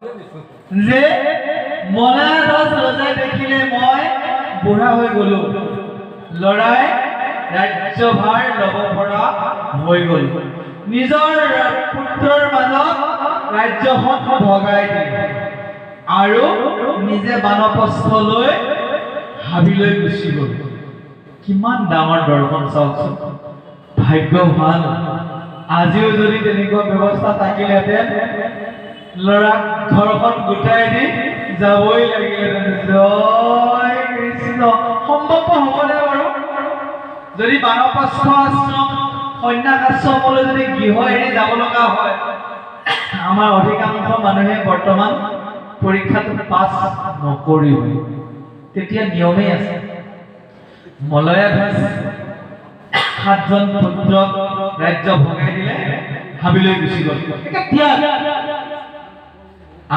যে মলয়া দাস ৰজাই দেখিলে মই বুঢ়া হৈ গলো, লৰাই ৰাজ্যভাৰ ল'ব পৰা হৈ গল, নিজৰ পুত্ৰৰ মাজত ৰাজ্যখন ভগাই দিলে আৰু নিজে বানপ্ৰস্থলৈ হাবিলৈ গুচি গল। কিমান ডাঙৰ দৰ্শন চাওকচোন। ভাগ্য ভাল, আজিও যদি তেনেকুৱা ব্যৱস্থা থাকিলেহেঁতেন ল'ৰাক ঘৰখন গোটাই দি যাবই লাগিলেহেঁতেন। জয় কৃষ্ণ। সম্ভৱ হ'বনে বাৰু? যদি বানপ্ৰস্থ আশ্ৰম সন্যাস আশ্ৰমলৈ যদি গৃহ এৰি যাব লগা হয়, আমাৰ অধিকাংশ মানুহে বৰ্তমান পৰীক্ষাটো পাছ নকৰিব। তেতিয়া নিয়মেই আছে, মলয়া দাস 7জন পুত্ৰক ৰাজ্য ভগাই দিলে, হাবিলৈ গুচি গল।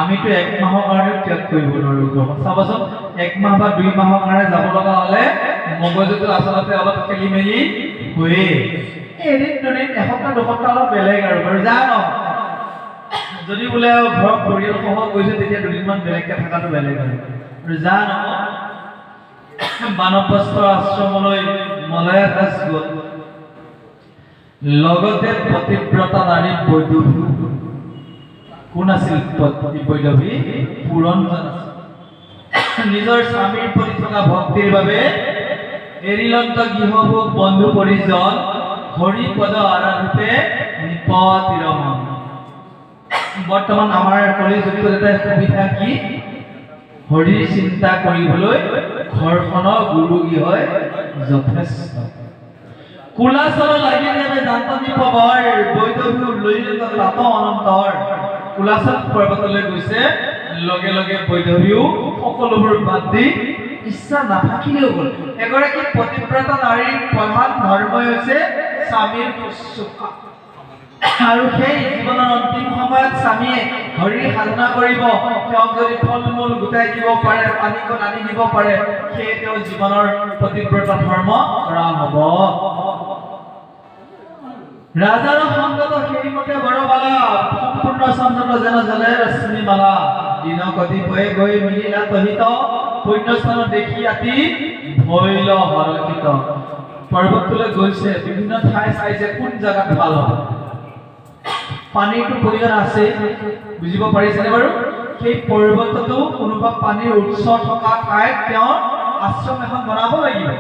আমিতো 1 মাহৰ কাৰণে ত্যাগ কৰিব নোৱাৰো। চাবচোন, 1 মাহ বা 2 মাহৰ কাৰণে যাব লগা হলে মগজুটো আচলতে অলপ খেলি মেলি হয়ে। এদিন দুদিন, এসপ্তাহ দুসপ্তাহ অলপ বেলেগ আৰু বাৰু যা ন। যদি বোলে ঘৰৰ পৰিয়াল সহ গৈছে, তেতিয়া দুদিনমান বেলেগকে থকাটো বেলেগ আৰু যা ন। বানপ্ৰস্থ আশ্ৰমলৈ মলয়া দাস গল, লগতে পতিব্ৰতা নাৰী বৈদৱী। কোন আছিল বৈদৱী? পুৰঞ্জন আছিল। নিজৰ স্বামীৰ প্ৰতি থকা ভক্তিৰ বাবে এৰিলন্ত গৃহভোগ বন্ধু পৰিজন হৰিপদ আৰাধতে নিপতিৰমন। বৰ্তমান আমাৰ কলিযুগত এটা সুবিধা কি? হৰিৰ চিন্তা কৰিবলৈ ঘৰখনৰ গুৰু গৃহই যথেষ্ট। কুলাচল লাগি যাবে জান্তনি পবৰ বৈদৱী ললিত তাপ অনন্তৰ। কুলাচল পৰ্বতলৈ গৈছে, লগে লগে বৈদৱীও সকলোবোৰ বাদ দি ইচ্ছা নাথাকিলেও গল। এগৰাকী পতিব্ৰতা নাৰীৰ প্ৰধান ধৰ্মই হৈছে স্বামীৰ শুশ্ৰূষা। আৰু সেই জীৱনৰ অন্তিম সময়ত স্বামীয়ে হৰিৰ সাধনা কৰিব, তেওঁক যদি ফল মূল গোটাই দিব পাৰে, পানীকণ আনি দিব পাৰে, সেয়ে তেওঁ জীৱনৰ পতিব্ৰতা ধৰ্ম কৰা হব। ৰাজাৰ সংগত সেইমতে বৰবালা, সম্পূৰ্ণ চন্দ্ৰ যেন জলে ৰশ্মি মালা। দিন কতিপয়ে গৈ মিলিলা তহিত, পুণ্যস্থানত দেখি আতি ভৈল হৰকিত। পৰ্বতলৈ গৈছে, বিভিন্ন ঠাই চাইছে, কোন জেগাত ভাল হ'ব। পানীৰটো প্ৰয়োজন আছে, বুজিব পাৰিছেনে বাৰু? সেই পৰ্বততো কোনোবা পানীৰ উৎস থকা ঠাইত তেওঁ আশ্ৰম এখন বনাব লাগিব,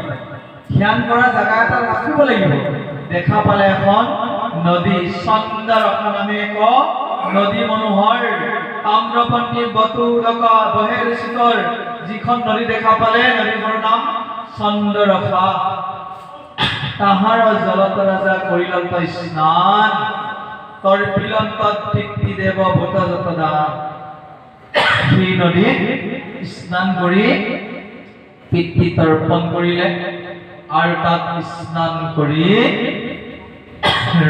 ধ্যান কৰা জেগা এটা ৰাখিব লাগিব। দেখা পালে এখন নদী, চন্দৰখা নামে এক নদী মনোহৰ, তাম্ৰপন্নী বতুলকা বহে ঋষিকৰ। যিখন নদী দেখা পালে, নদীখনৰ নাম চন্দৰখা। তাহাৰ জলত ৰাজা কৰিলন্ত স্নান, তৰ্পিলন্ত তৃপ্তি দেৱ ভূত যতদা। সেই নদীত স্নান কৰি পিতৃ তৰ্পণ কৰিলে, আৰু তাত স্নান কৰি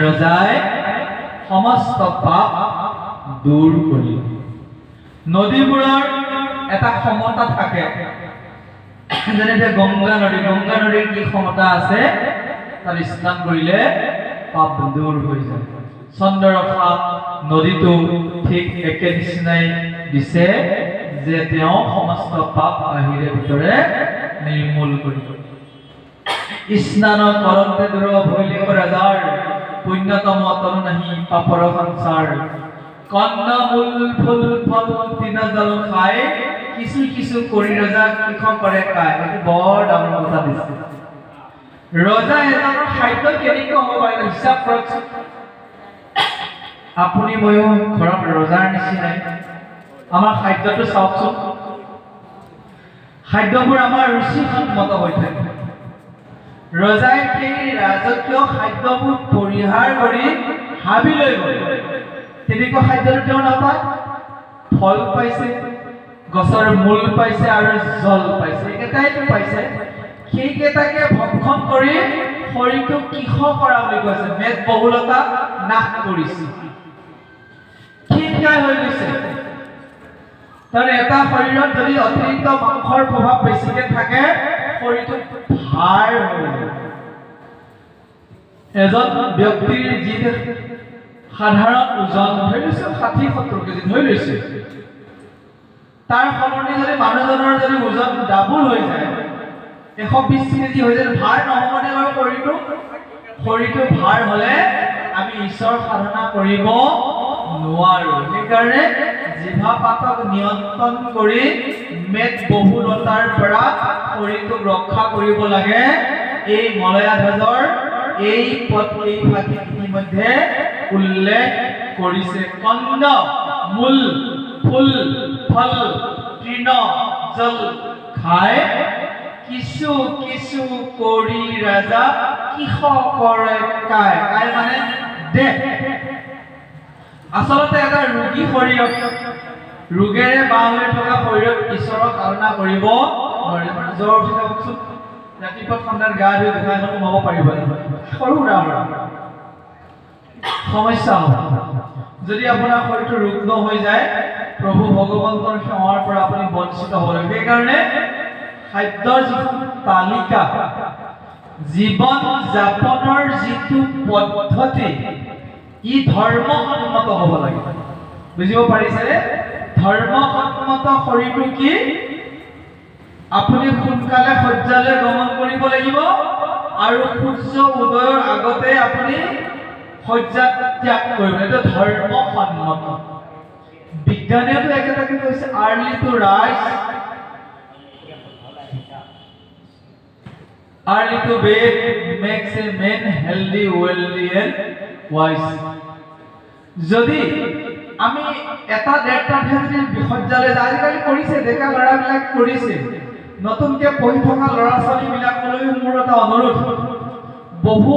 ৰজাই সমস্ত পাপ দূৰ কৰিলে। নদীবোৰৰ এটা ক্ষমতা থাকে, যেনে গংগা নদীৰ কি ক্ষমতা আছে, তাত স্নান কৰিলে পাপ দূৰ হৈ যায়। চন্দ্ৰৰখা নদীটো ঠিক একে নিচিনাই দিছে, যে তেওঁ সমস্ত পাপ বাহিৰে ভিতৰে নিৰ্মূল কৰিব। স্নান কৰন্তে দূৰ ভৈলিক ৰাজাৰ, পুণ্যতম তনু নাহি পাপৰ সংসাৰ। কন্দ মূল ফুল ফল তিনা জল খায়, কিছু কিছু কৰি ৰজা কৃষ কৰে খায়। বৰ ডাঙৰ কথা দিছে। ৰজা এজনৰ খাদ্য কেনেকৈ হ'ব পাৰে হিচাপ কৰকচোন। আপুনি ময়ো ঘৰত ৰজাৰ নিচিনাই, আমাৰ খাদ্যটো চাওকচোন। খাদ্যবোৰ আমাৰ ৰুচিসন্মত হৈ থাকে। ৰজাই সেই ৰাজকীয় খাদ্যবোৰ পৰিহাৰ কৰি হাবিলৈ গ'ল। তেনেকুৱা খাদ্যটো তেওঁ নাপায়। ফল পাইছে, গছৰ মূল পাইছে আৰু জল পাইছে, এইকেইটাইতো পাইছে। সেইকেইটাকে ভক্ষণ কৰি শৰীৰটো কৃষ কৰা বুলি কৈছে, মেদবহুলতা নাশ কৰিছে, ক্ষীণকায় হৈ গৈছে। তাৰমানে এটা শৰীৰত যদি অতিৰিক্ত মাংসৰ প্ৰভাৱ বেছিকে থাকে, শৰীৰটো ভাৰ হৈ যায়। এজন ব্যক্তিৰ যি সাধাৰণ ওজন ধৰি লৈছে 60-70 কেজি ধৰি লৈছে, তাৰ সলনি যদি মানুহজনৰ যদি ওজন ডাবল হৈ যায় 120 কেজি হৈ যায় ভাৰ নহবনে বাৰু শৰীৰটো ভাৰ হলে আমি ঈশ্বৰ সাধনা কৰিব নোৱাৰো সেইকাৰণে জিভা পাতক নিয়ন্ত্ৰণ কৰি মেদ বহুলতাৰ পৰা শৰীৰটোক ৰক্ষা কৰিব লাগে এই মলয়াধ্বজৰ এই পথ এই ভাগি ইতিমধ্যে উল্লেখ কৰিছে কন্দ মূল ফুল ফল তৃণ জল খায় কিছু কিছু কৰি ৰাজা কিস কৰে কায় কায় মানে দেহ আসলতে এটা ৰোগী শৰীৰত ৰোগেৰে বাহলৈ থকা শৰীৰত ঈশ্বৰক আৰাধনা কৰিব নোৱাৰে মানে জ্বৰ উঠি যাবচোন ৰাতিপুৱা ঠাণ্ডাত গা ধুই দোকানত সোমাব পাৰিব সৰু সুৰা সমস্যা হ'ব যদি আপোনাৰ শৰীৰটো ৰুগ্ন হৈ যায় প্ৰভু ভগৱন্তৰ সেৱাৰ পৰা আপুনি বঞ্চিত হ'ব লাগে সেইকাৰণে খাদ্যৰ যিটো তালিকা জীৱন যাপনৰ যিটো পদ্ধতি ই ধৰ্মসন্মত হ'ব লাগে বুজিব পাৰিছেনে ধৰ্মসন্মত শৰীৰটো কি আপুনি সোনকালে শয্যালৈ গমন কৰিব লাগিব আৰু সূৰ্য উদয়ৰ আগতে আপুনি শয্যা ত্যাগ কৰিব এইটো ধৰ্মসন্মত বিজ্ঞানেতো একেটাকে কৈছে আৰ্লি টু ৰাইজ early to bed makes a man healthy wealthy and wise যদি আমি এটা ডেটটা যদি বিসজ্জালে আজিকালি কৰিছে ডেকা লৰাবিলাক কৰিছে নতুনকে পঢ়ি থকা লৰা ছোৱালী বিলাকলৈ মোৰ এটা অনুৰোধ বহু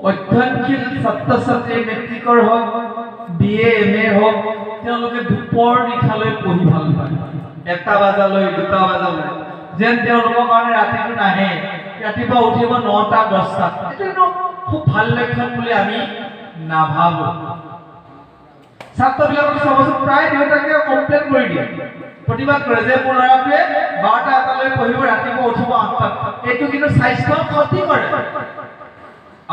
অধ্যয়নশীল ছাত্ৰ ছাত্ৰী মেট্ৰিকৰ হওক বিএ এমএ হওক তেওঁলোকে দুপৰ নিশালৈ পঢ়ি ভাল পায় 1টা বজালৈ 2টা বজালৈ যেন তেওঁলোকৰ কাৰণে ৰাতিটো নাহে ৰাতিপুৱা উঠিব 9টা 10টা এইটো খুব ভাল লক্ষণ বুলি আমি নাভাবো ছাত্ৰবিলাকক চাবচোন প্ৰায় দেউতাকে কমপ্লেইন কৰি দিয়ে প্ৰতিবাদ কৰে যে মোৰ ল'ৰাটোৱে 12টা এটালৈ পঢ়িব ৰাতিপুৱা উঠিব 8টাত এইটো কিন্তু স্বাস্থ্য ক্ষতি কৰে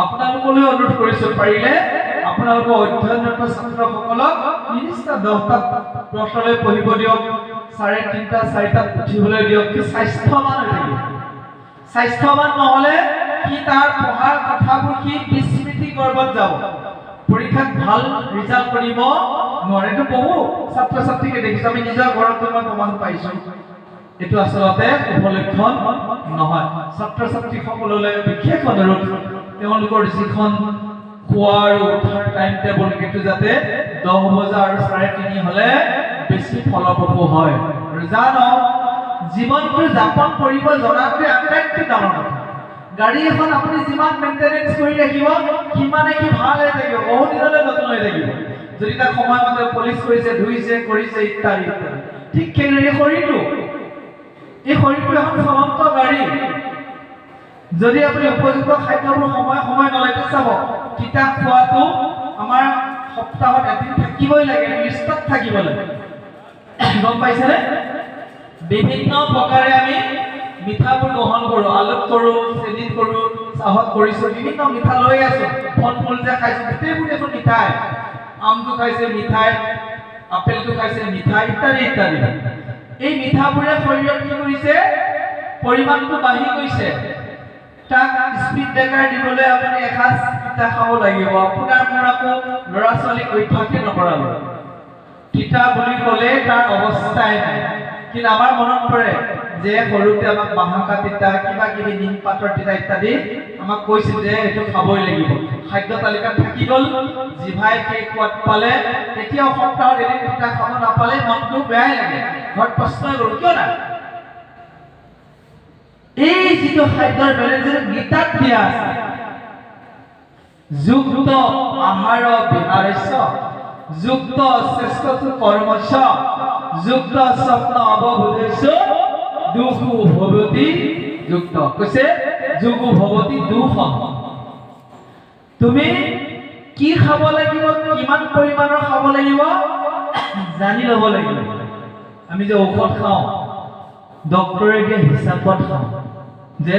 আপোনালোকলৈ অনুৰোধ কৰিছো পাৰিলে আপোনালোকৰ অধ্যয়নৰত ছাত্ৰসকলক নিৰ্দিষ্ট 10টাত ক্লাছলৈ পঢ়িব দিয়ক 3:30 4টাত উঠিবলৈ দিয়ক কি স্বাস্থ্যৱান হৈ থাকিব স্বাস্থ্যৱান নহলে কি তাৰ পঢ়াৰ কথাবোৰ কি বিস্মৃতি গৰ্ভত যাব পৰীক্ষাত ভাল ৰিজাল্ট কৰিব নোৱাৰে তো বহু ছাত্ৰ ছাত্ৰীকে দেখিছো আমি নিজৰ ঘৰত মই প্ৰমাণ পাইছো এটো আসলতে উপলক্ষণ নহয় ছাত্ৰ ছাত্ৰীসকললৈ বিশেষ অনুৰোধ তেওঁলোকৰ যিখন খোৱাৰ উঠাৰ টাইম টেবল কেটো যাতে 10 বজা আৰু 3:30 হলে বেছি ফলপ্ৰসূ হয় আৰু জানো জীৱনটো যাপন কৰিব জনাটো আটাইতকৈ ডাঙৰ কথা গাড়ী এখন আপুনি যিমান মেইনটেনেন্স কৰি ৰাখিব কিমানে কি ভাল হৈ থাকিব বহুত দিনলৈ নতুন হৈ থাকিব যদি তাৰ সময়মতে পলিশ কৰিছে ধুইছে কৰিছে ইত্যাদি ঠিক সেইদৰে শৰীৰটো এই শৰীৰটো এখন চলন্ত গাড়ী যদি আপুনি উপযুক্ত খাদ্যবোৰ সময় নলয়তে চাব কিতাপ খোৱাটো আমাৰ সপ্তাহত এদিন থাকিবই লাগে লিষ্টত থাকিব লাগে গম পাইছেনে বিভিন্ন প্ৰকাৰে আমি মিঠাবোৰ গ্ৰহণ কৰো আলুত কৰো চেনিত কৰো চাহত কৰিছো বিভিন্ন মিঠা লৈ আছো ফল ফুল যে খাইছো গোটেইবোৰ দেখোন মিঠাই আমটো খাইছে মিঠাই আপেলটো খাইছে মিঠাই ইত্যাদি ইত্যাদি এই মিঠাবোৰে শৰীৰত কি কৰিছে পৰিমাণটো বাঢ়ি গৈছে তাক স্পিড ব্ৰেকাৰ দিবলৈ আপুনি এসাঁজ তিতা খাব লাগিব আপোনাৰ মৰাকো ল'ৰা ছোৱালীক অভ্যাসে নকৰাব তিতা বুলি ক'লে তাৰ অৱস্থাই নাই কিন্তু আমাৰ মনত পৰে যে সৰুতে আমাক বাহাকা তিতা কিবা কিবি নিম পাতৰ তিতা ইত্যাদি আমাক কৈছিল যে এইটো খাবই লাগিব খাদ্য তালিকাত থাকি গ'ল জিভাই সেই সোৱাদ পালে তেতিয়াও সপ্তাহত এদিন তিতা খাব নাপালে মনটো বেয়াই লাগে ঘৰত প্ৰশ্ন কৰোঁ কিয় নাই এই যিটো খাদ্যৰ বেলেঞ্চৰ গীতাত দিয়া আছে যুক্ত আহাৰ বিহাৰস্য যুক্ত শ্ৰেষ্ঠতু কৰ্মস্য যুক্ত স্বপ্ন অববোধস্য দুখু ভৱতি যুক্ত কৈছে যুগু ভৱতি দুখ তুমি কি খাব লাগিব কিমান পৰিমাণৰ খাব লাগিব জানি ল'ব লাগিব আমি যে ঔষধ খাওঁ ডক্টৰে দিয়া হিচাপত খাওঁ যে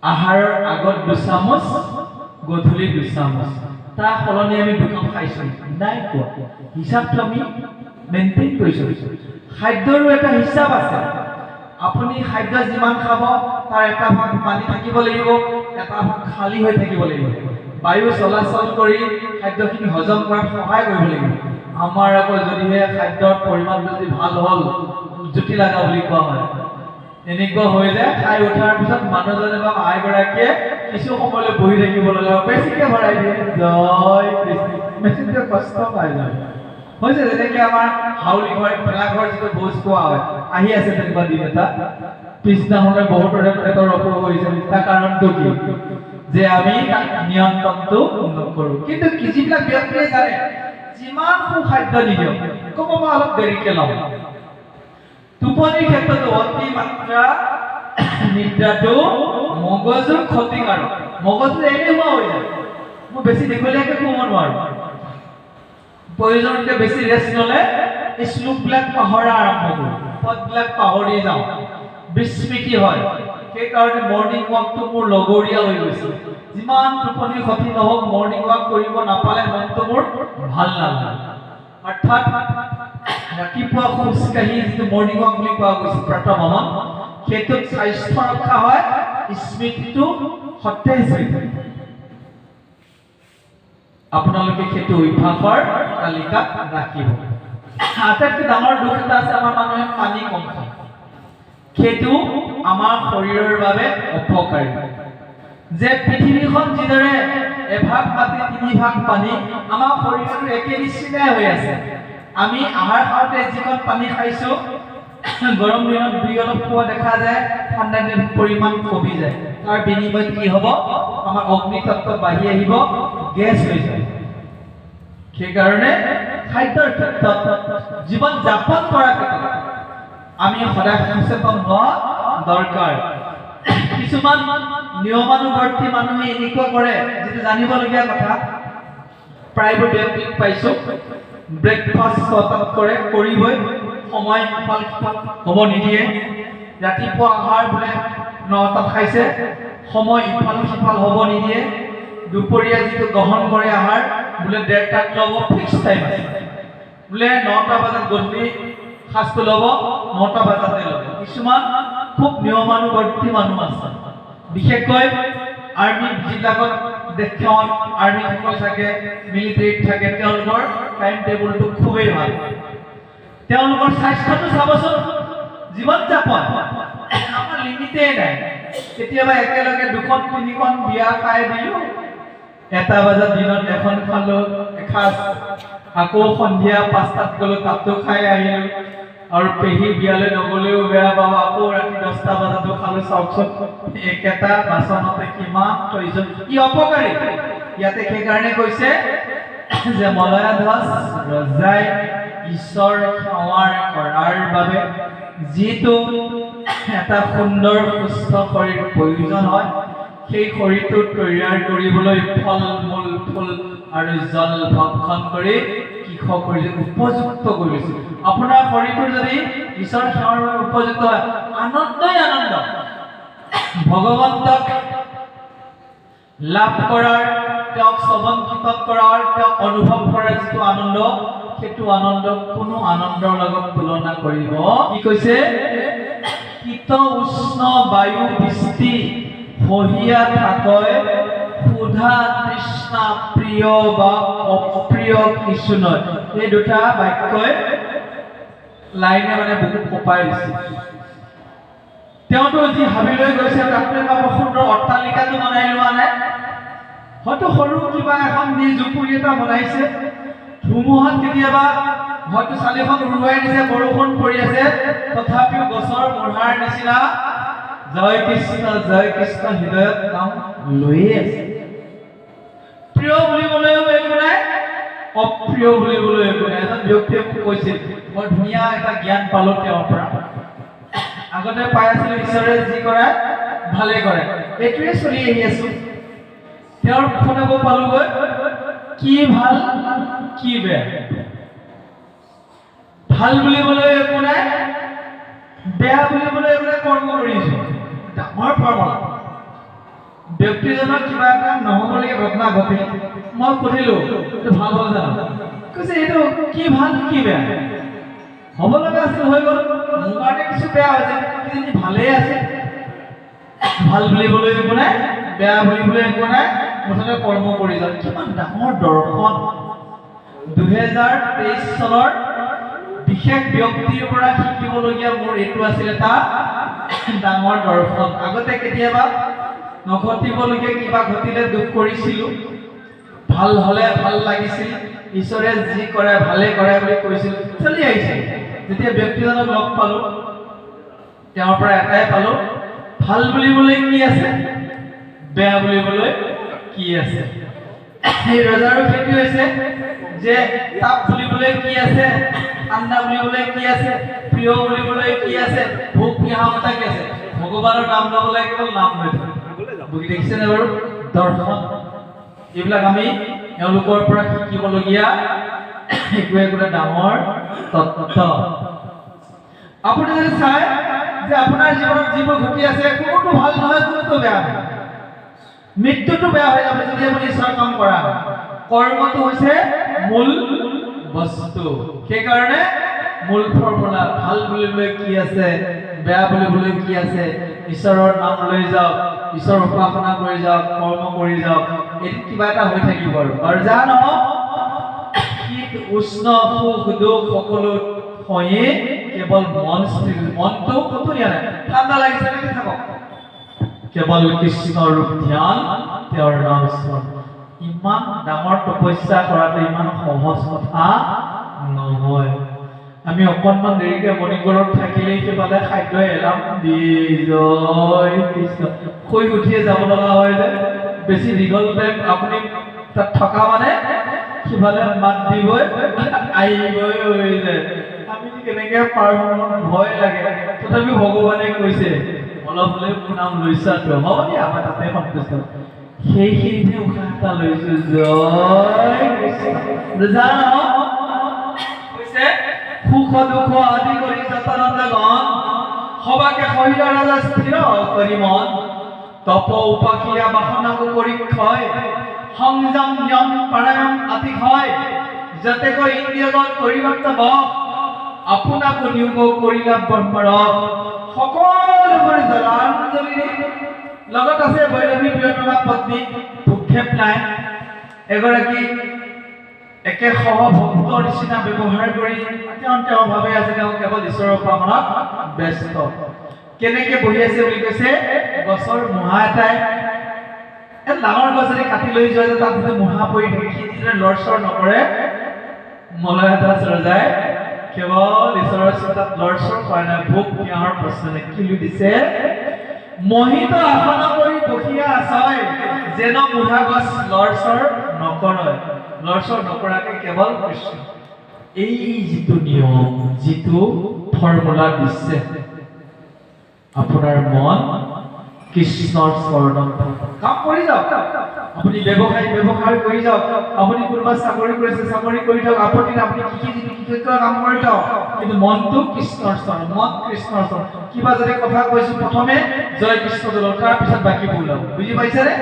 আহাৰৰ আগত 2 চামুচ গধূলি 2 চামুচ তাৰ সলনি আমি 2 কাপ খাইছো নাই কোৱা হিচাপটো আমি মেইনটেইন কৰিছো খাদ্যৰো এটা হিচাপ আছে আপুনি খাদ্য যিমান খাব তাৰ এটা ভাগ পানী থাকিব লাগিব এটা ভাগ খালী হৈ থাকিব লাগিব বায়ু চলাচল কৰি খাদ্যখিনি হজম কৰাত সহায় কৰিব লাগিব আমাৰ আকৌ যদিহে খাদ্যৰ পৰিমাণ যদি ভাল হ'ল জুতি লগা বুলি কোৱা হয় এনেকুৱা হৈ যায় খাই উঠাৰ পিছত মানুহজনে বা আইগৰাকীয়ে কিছু সময়লৈ বহি থাকিব লগা বেছিকৈ ভৰাই দিয়ে জয় কৃষ্ণ মেচিনটো কষ্ট পাই যায় হৈছে যেনেকৈ আমাৰ হাউলি ঘৰ ভেলাঘৰ যিটো ভোজ খোৱা হয় আহি আছে তেনেকুৱা দিন এটা পিছদিনাখনে বহুতৰে পেটৰ অসুখ হৈছে তাৰ কাৰণটো কি যে আমি নিয়ন্ত্ৰণটো নকৰোঁ কিন্তু যিবিলাক ব্যক্তিয়ে জানে যিমান সুখাদ্য নিদিয়ক ক'ব মই অলপ দেৰিকৈ ল'ম টোপনিৰ ক্ষেত্ৰতো অতি মাত্ৰা নিদ্ৰাটো মগজুৰ ক্ষতিকাৰক মগজু এলেহুৱা হৈ যায় মই বেছি দীঘলীয়াকৈ ক'ব নোৱাৰোঁ প্ৰয়োজনতকৈ বেছি ৰেষ্ট ল'লে এই শ্লোকবিলাক পাহৰা আৰম্ভ কৰোঁ পদবিলাক পাহৰি যাওঁ বিস্মৃতি হয় সেইকাৰণে মৰ্ণিং ৱাকটো মোৰ লগৰীয়া হৈ গৈছে যিমান টোপনি ক্ষতি নহওক মৰ্ণিং ৱাক কৰিব নাপালে মনটো মোৰ ভাল নালাগে অৰ্থাৎ ৰাতিপুৱা খোজকাঢ়ি যিটো মৰ্ণিং ৱাক বুলি কোৱা গৈছে প্ৰাতঃভ্ৰমণ সেইটোত স্বাস্থ্য ৰক্ষা হয় স্মৃতিটো সতেজ হৈ থাকে আপোনালোকে সেইটো অভ্যাসৰ তালিকাত ৰাখিব আটাইতকৈ ডাঙৰ দুখ এটা আছে আমাৰ মানুহে পানী কম খায় সেইটো আমাৰ শৰীৰৰ বাবে অপকাৰী যে পৃথিৱীখন যিদৰে এভাগ মাটি তিনি ভাগ পানী আমাৰ শৰীৰটো একে নিচিনাই হৈ আছে আমি আহাৰ খাওঁতে যিকণ পানী খাইছোঁ গৰম দিনত দুই অলপ খোৱা দেখা যায় ঠাণ্ডা দিনত পৰিমাণ কমি যায় তাৰ বিনিময়ত কি হ'ব আমাৰ অগ্নিতত্ত্ব বাঢ়ি আহিব গেছ হৈ যায় সেইকাৰণে খাদ্যৰ ক্ষেত্ৰত জীৱন যাপন কৰাৰ ক্ষেত্ৰত আমি সদায় সচেতন হোৱা দৰকাৰ কিছুমান নিয়মানুবৰ্তী মানুহে এনেকুৱা কৰে যিটো জানিবলগীয়া কথা প্ৰায়বোৰ ব্যক্তিক পাইছোঁ ব্ৰেকফাষ্ট 6টাত কৰে কৰিবই সময় ইফাল সিফাল হ'ব নিদিয়ে ৰাতিপুৱা আহাৰ বোলে 9টাত খাইছে সময় ইফাল সিফাল হ'ব নিদিয়ে দুপৰীয়া যিটো গ্ৰহণ কৰে আহাৰ বোলে 1:30টাত ল'ব ফিক্স টাইম আছে বোলে 9টা বজাত গধূলি সাজটো ল'ব 9টা বজাতে ল'ব কিছুমান খুব নিয়মানুবৰ্তী মানুহ আছে বিশেষকৈ আৰ্মি যিবিলাকত দেশখন আৰ্মিসকল থাকে মিলিটাৰীত থাকে তেওঁলোকৰ টাইম টেবুলটো খুবেই ভাল তেওঁলোকৰ স্বাস্থ্যটো চাবচোন জীৱন যাপন আমাৰ লিমিটেই নাই কেতিয়াবা একেলগে 2খন 3খন বিয়া খাই দিলোঁ 1টা বজাত দিনত এখন খালোঁ এসাঁজ আকৌ সন্ধিয়া 5টাত গ'লোঁ তাতো খাই আহিলোঁ আৰু পেহী বিয়ালৈ নগ'লেও বেয়া পাওঁ আকৌ ৰাতি 10টা বজাতো খালোঁ চাওকচোন একেটা বাচনতে কিমান প্ৰয়োজন ই অপকাৰী ইয়াতে সেইকাৰণে কৈছে যে মলয়াধ্বজ ৰজাই ঈশ্বৰ সেৱাৰ কৰাৰ বাবে যিটো এটা সুন্দৰ সুস্থ শৰীৰ প্ৰয়োজন হয় সেই শৰীৰটো তৈয়াৰ কৰিবলৈ ফল মূল ফুল আৰু জল ভক্ষণ কৰি কৃষক উপযুক্ত কৰিছে আপোনাৰ শৰীৰটো যদি ঈশ্বৰ সেৱাৰ বাবে উপযুক্ত হয় আনন্দই আনন্দ ভগৱন্তক লাভ কৰাৰ তেওঁক শ্ৰৱণ কীৰ্তন কৰাৰ তেওঁক অনুভৱ কৰাৰ যিটো আনন্দ সেইটো আনন্দ কোনো আনন্দৰ লগত তুলনা কৰিব কি কৈছে শীত উষ্ণ বায়ু বৃষ্টি সহিয়া থাকয় ক্ষুধা তৃষ্ণা প্ৰিয় বা অপ্ৰিয় কিছু নহয় এই দুটা বাক্যই লাইনে মানে বহুত কপাই দিছে তেওঁতো যি হাবিলৈ গৈছে তাতে সুন্দৰ অট্টালিকাটো বনাই লোৱা নাই হয়তো সৰু কিবা এখন নি জুপুৰি এটা বনাইছে ধুমুহাত কেতিয়াবা হয়তো চালিখন উৰুৱাই দিছে বৰষুণ পৰি আছে তথাপিও গছৰ মূঢ়াৰ নিচিনা জয় কৃষ্ণ হৃদয়ত নাম লৈয়ে আছে প্ৰিয় বুলিবলৈও একো নাই অপ্ৰিয় বুলিবলৈ একো নাই এজন ব্যক্তিয়ে মোক কৈছিল বৰ ধুনীয়া এটা জ্ঞান পালোঁ তেওঁৰ পৰা আগতে পাই আছিলোঁ ঈশ্বৰে যি কৰে ভালে কৰে এইটোৱে চলি আহি আছোঁ তেওঁৰ শুনাব পালোগৈ কি ভাল কি বেয়া ভাল বুলিবলৈ একো নাই বেয়া বুলিবলৈ একো নাই কৰ্ম কৰিছোঁ ডাঙৰ ফৰ্মুলা ব্যক্তিজনৰ কিবা এটা নহ'বলগীয়া ঘটনা ঘটে মই সুধিলোঁ এইটো ভাল হ'ল জানো কৈছে এইটো কি ভাল কি বেয়া হ'ব লগা আছে আছিল হৈ গ'ল মোৰ কাৰণে কিছু বেয়া হৈছে কিন্তু ভালে আছে ভাল বুলিবলৈ একো নাই বেয়া বুলিবলৈ একো নাই মুঠতে কৰ্ম কৰি যাওক কিমান ডাঙৰ দৰ্শন 2023 চনৰ বিশেষ ব্যক্তিৰ পৰা শিকিবলগীয়া মোৰ এইটো আছিল এটা ডাঙৰ দৰ্শন আগতে কেতিয়াবা নঘটিবলগীয়া কিবা ঘটিলে দুখ কৰিছিলোঁ ভাল হলে ভাল লাগিছিল ঈশ্বৰে যি কৰে ভালে কৰে বুলি কৈছিল চলি আহিছিল যেতিয়া ব্যক্তিজনক লগ পালো তেওঁৰ পৰা এটাই পালো ভাল বুলিবলৈ কি আছে বেয়া বুলিবলৈ কি আছে এই ৰজাৰো খেতি হৈছে যে তাপ বুলিবলৈ কি আছে ঠাণ্ডা বুলিবলৈ কি আছে প্ৰিয় বুলিবলৈ কি আছে ভোক পিয়াহতা কি আছে ভগৱানৰ নাম ল'বলৈ কেৱল নাম লৈ বুজি দেখিছে নে বাৰু দৰ্শন এইবিলাক আমি এওঁলোকৰ পৰা শিকিবলগীয়া একোটা ডাঙৰ তত্ত্ব আপুনি যদি চাই যে আপোনাৰ জীৱনত যিবোৰ ঘটি আছে কোনোটো ভাল নহয় কোনোটো বেয়া মৃত্যুটো বেয়া হৈ যাব যদি আপুনি ঈশ্বৰ কাম কৰা কৰ্মটো হৈছে মূল বস্তু সেইকাৰণে মূল ফৰ্মুলা ভাল বুলিবলৈ কি আছে বেয়া বুলিবলৈ কি আছে ঈশ্বৰৰ নাম লৈ যাওক ঈশ্বৰ উপাসনা কৰি যাওক কৰ্ম কৰি যাওক এদিন কিবা এটা হৈ থাকিব আৰু যা নহওক শীত উষ্ণ সুখ দুখ সকলো হয়ে কেৱল মন স্থিৰ মনটো কতো নিয়া নাই ঠাণ্ডা লাগিছে নেকি থাকক কেৱল কৃষ্ণৰ ৰূপ ধ্যান তেওঁৰ নাম স্মৰণ ইমান ডাঙৰ তপস্যা কৰাটো ইমান সহজ কথা নহয় আমি অকণমান দেৰিকে মণিকৰত থাকিলেই সেইফালে খাদ্যই এলাম দি জয় কৃষ্ণ শুই উঠিয়ে যাব লগা হয় যে বেছি দীঘল টাইম আপুনি তাত থকা মানে সিফালে মাত দিবই আহিবই হৈ যায় আমি কেনেকে পাৰ হ'ব ভয় লাগে তথাপি ভগৱানে কৈছে অলপ লৈ মোৰ নাম লৈছা তো হ'ব দিয়া আমাৰ তাতে সন্তুষ্ট সেইখিনিতে উশাহ এটা লৈছো জয় কৃষ্ণ কৈছে সুখ দুখ আদি কৰি যতনন্দ গণ সবাকে সহিল ৰাজা স্থিৰ কৰি মন তপ উপাখিয়া বাসনাকো কৰি ক্ষয় সংযম নিয়ম প্ৰাণায়াম আদি হয় যাতে কৈ ইন্দ্ৰিয়গণ কৰিবত বক আপোনাকো নিয়োগ কৰিলা ব্ৰহ্মৰ সকলোবোৰ জলাঞ্জলি লগত আছে বৈৰৱী প্ৰিয়তমা পত্নী ভূক্ষেপ নাই এগৰাকী একে সহভক্তৰ নিচিনা ব্যৱহাৰ কৰি তেওঁৰ ভাৱে আছে তেওঁ কেৱল ঈশ্বৰৰ উপাসনাত ব্যস্ত কেনেকে বহি আছে বুলি কৈছে গছৰ মুহা এটাই ডাঙৰ গছ এটি কাটি লৈ যোৱা যে তাত যদি মুহা পৰি থাকে সি যিদৰে লৰচৰ নকৰে মলয় দাস ৰজাই কেৱল ঈশ্বৰৰ চিন্তাত লৰচৰ কৰা নাই ভোক পিয়াহৰ প্ৰশ্ন কিলি দিছে মোহিত আসন কৰি বহিয়া আছয় যেন মুহা গছ লৰচৰ নকৰে লৰচৰ নকৰাকে কেৱল কৃষ্ণ এই যিটো নিয়ম যিটো ফৰ্মুলা দিছে আপোনাৰ মন কৃষ্ণৰ চৰণত কাম কৰি যাওক আপুনি ব্যৱসায় কৰি যাওক আপুনি কোনোবা চাকৰি কৰিছে চাকৰি কৰি থাকক আপত্তি নাই আপুনি কি কাম কৰি যাওক কিন্তু মনটো কৃষ্ণৰ চৰণ মন কৃষ্ণৰ চৰণ কিবা যদি কথা কৈছো প্ৰথমে জয় কৃষ্ণ জল তাৰ পিছত বাকীবোৰ ওলাব বুজি পাইছেনে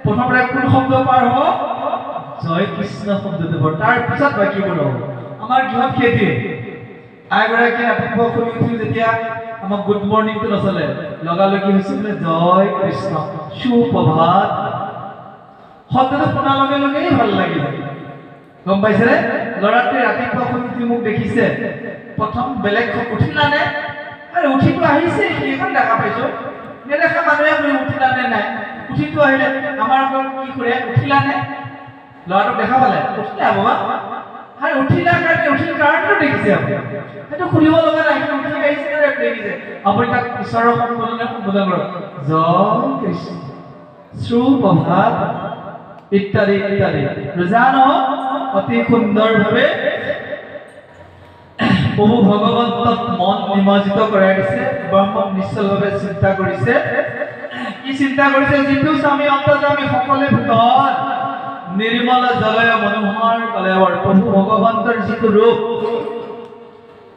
প্ৰথমতে কোন শব্দ পাৰ হ'ব জয় কৃষ্ণ শব্দটো তাৰ পিছত বাকীবোৰ হ'ব আমাৰ গৃহত খেতি আইগৰাকী ৰাতিপুৱা শুই উঠি যেতিয়া আমাক গুড মৰ্নিংটো নচলে লগালগি হৈছিল জয় কৃষ্ণ সুপ্ৰভাত শব্দটো শুনাৰ লগে লগেই ভাল লাগি যায় গম পাইছেনে ল'ৰাটোৱে ৰাতিপুৱা শুই উঠি মোক দেখিছে প্ৰথম বেলেগ উঠিলানে আৰে উঠিটো আহিছে সেইখন দেখা পাইছো নেদেখা মানুহে শুই উঠিলানে নাই উঠিটো আহিলে আমাৰ ঘৰত কি কৰে উঠিলানে ল'ৰাটোক দেখা পালে উঠিলা বাবা আৰে উঠিলা কাৰণে উঠিল কাৰণটো দেখিছে আপুনি সেইটো শুনিব লগা নাই উঠি আহিছে নে দেখিছে আপুনি তাক ঈশ্বৰৰ সম্বোধনে সম্বোধন কৰক জয় কৃষ্ণ সুপ্ৰভাত ইত্যাদি ইত্যাদি জানো অতি সুন্দৰভাৱে প্ৰভু ভগৱন্তক মন নিমজ্জিত কৰাই দিছে ব্ৰহ্মক নিশ্চলভাৱে চিন্তা কৰিছে কি চিন্তা কৰিছে যিটো স্বামী অন্তৰ্যামী সকলে ভিতৰত নিৰ্মল জলয় মনোহৰ কলেবৰ প্ৰভু ভগৱন্তৰ যিটো ৰূপ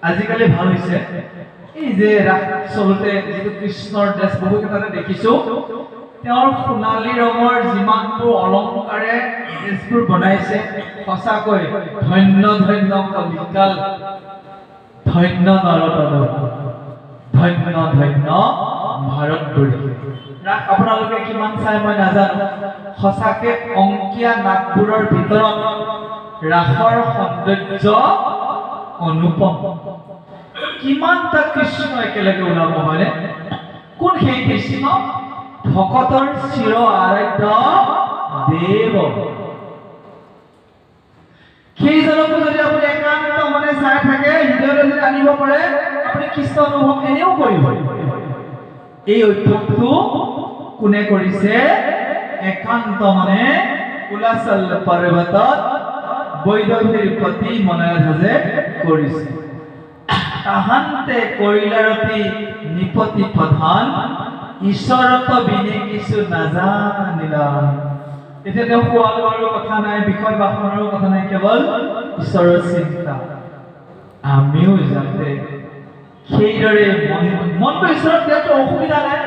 আজিকালি ভাল হৈছে এই যে ৰাস চলতে যিটো কৃষ্ণৰ ড্ৰেছ বহু ক্ষেত্ৰতে দেখিছো তেওঁৰ সোণালী ৰঙৰ যিমানবোৰ অলংকাৰে ড্ৰেছবোৰ বনাইছে সঁচাকৈ ধন্য ধন্য কলিকাল ধন্য নৰতন, ধন্য ধন্য ভাৰতবৰ্ষ। ৰাস আপোনালোকে কিমান চাই মই নাজানো, সঁচাকে অংকীয়া নাটবোৰৰ ভিতৰত ৰাসৰ সৌন্দৰ্য অনুপম। কিমানটা কৃষ্ণ একেলগে ওলাব হয়নে? কোন সেই কৃষ্ণ? ভকতৰ চিৰ আৰাধ্য দেৱ। সেইজনকো যদি আপুনি একান্ত মনে চাই থাকে, হৃদয়লৈ যদি আনিব পাৰে, আপুনি কৃষ্ণ অনুভৱ এনেও কৰিব। এই অভ্যাসটো কোনে কৰিছে? একান্ত মনে কুলাচল পৰ্বতত বৈদৱীৰ প্ৰতি মনাৰাধে কৰিছে। তাহান্তে কৈলাৰতি নিপতি প্ৰধান, ঈশ্বৰত বিনে কিছু নাজানিলা। এতিয়া তেওঁ খোৱা লোৱাৰো কথা নাই, বিষয় বাসনৰো কথা নাই, কেৱল ঈশ্বৰৰ চিন্তা। আমিও যাতে সেইদৰে মনটো ঈশ্বৰত দিয়াটো অসুবিধা নাই।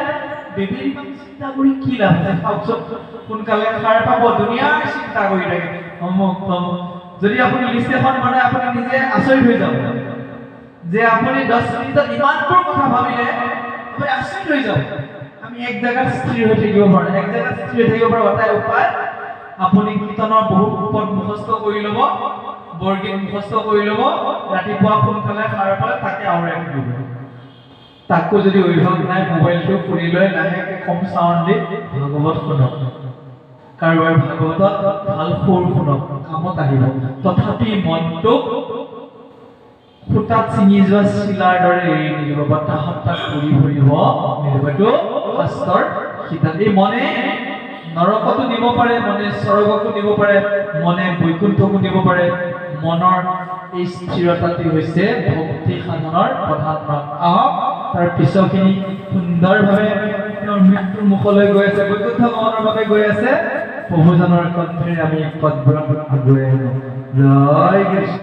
বেবেৰ ইমান চিন্তা কৰি কি লাভ আছে? চাওকচোন, সোনকালে সাৰ পাব, দুনিয়াৰ চিন্তা কৰি থাকে অমুক তমুক। যদি আপুনি লিষ্ট এখন বনায়, আপুনি নিজে আচৰিত হৈ যাব যে আপুনি 10 মিনিটত ইমানবোৰ কথা ভাবিলে, আপুনি আচৰিত হৈ যাব। আমি এক জায়গাত স্থিৰ হৈ থাকিব পাৰোঁ। এক জায়গাত স্থিৰ হৈ থাকিব পাৰোঁ এটাই উপায়, আপুনি কীৰ্তনৰ বহুত ওপৰত মুখস্থ কৰি ল'ব, বৰগীত মুখস্থ কৰি ল'ব, ৰাতিপুৱা সোনকালে সাৰ পালে তাকে আওৰাই কৰিব। তাকো যদি অভ্যাস নাই, মোবাইলটো খুলি লৈ লাহেকৈ কম চাউণ্ড দি ভাগৱত শুনক। কাৰোবাৰ ভাগৱতত ভাল সুৰ শুনক, কামত আহিব। তথাপি মনটোক সূতাত ছিঙি যোৱা চিলাৰ দৰে এৰি নিদিব, বতাহত তাক ঘূৰি ফুৰিব নিদিব। এইটো শাস্ত্ৰৰ সিদ্ধান্ত। এই মনে নৰকতো নিব পাৰে, মনে স্বৰ্গতো নিব পাৰে, মনে বৈকুণ্ঠকো নিব পাৰে। মনৰ এই স্থিৰতাটি হৈছে ভক্তি সাধনৰ প্ৰধান মাৰ্গ। আহক তাৰ পিছৰখিনি সুন্দৰভাৱে তেওঁৰ মৃত্যুৰ মুখলৈ গৈ আছে, বৈকুণ্ঠ গমনৰ বাবে গৈ আছে। প্ৰভুজনৰ কণ্ঠেৰে আমি পদবোৰত আগুৱাই আনো। জয় কৃষ্ণ।